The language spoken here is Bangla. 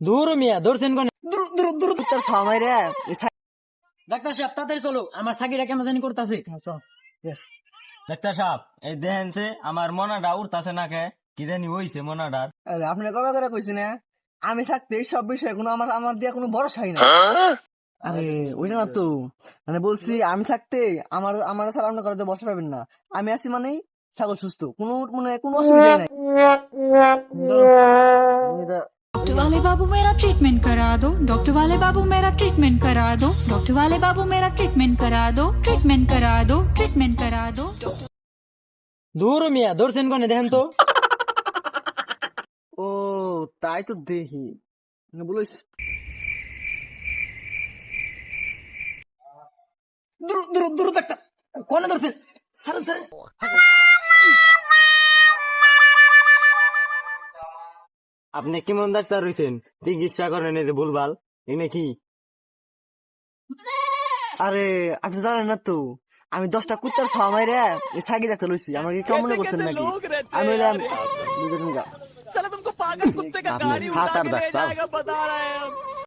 দূর মিয়া ধরছেন কোনে? দূর দূর দূর তোর সামাই রে ডাক্তার সাহেব তাড়াতাড়ি চলো, আমার সাকিরা কেমন জানি করতেছে। ডাক্তার সাহেব এই দেখেনছে আমার মনাটা উঠতাছে না কে, কি জানি হইছে মনাটার। আরে আপনি কবে করে কইছি না আমি থাকতে সব বিষয়ে কোনো আমার আমার দিয়ে কোনো ভরসাই না। আরে ওই না তো মানে বলছি আমি থাকতে আমার আমার ছাড়া অন্য কারোতে বসে পাবেন না। আমি আছি মানেই ছাগল সুস্থ, কোনো মানে কোনো অসুবিধা নাই। डॉक्टर वाले बाबू मेरा ट्रीटमेंट करा दो, डॉक्टर वाले बाबू मेरा ट्रीटमेंट करा दो, डॉक्टर वाले बाबू मेरा ट्रीटमेंट करा दो, ट्रीटमेंट करा दो, ट्रीटमेंट करा दो। দূর মিয়া ধরছেন কোনে দেখেন তো। ও তাই তো দেখি বলিস দূর দূর দূর ডাক্তার কোনে ধরছেন? ছাড়েন ছাড়েন। আপনি কেমন ডাক্তার রয়েছেন, চিকিৎসা করেন এই যে ভুলভাল এনে কি? আরে আপনি জানেন না তো আমি 10টা কুত্তার ছামাই রে এই সাইকে দেখতে লইছি। আমার কি কেমন করছেন নাকি? আমি হইলাম বুঝলেন গা আপনি খাতার ডাক্তার।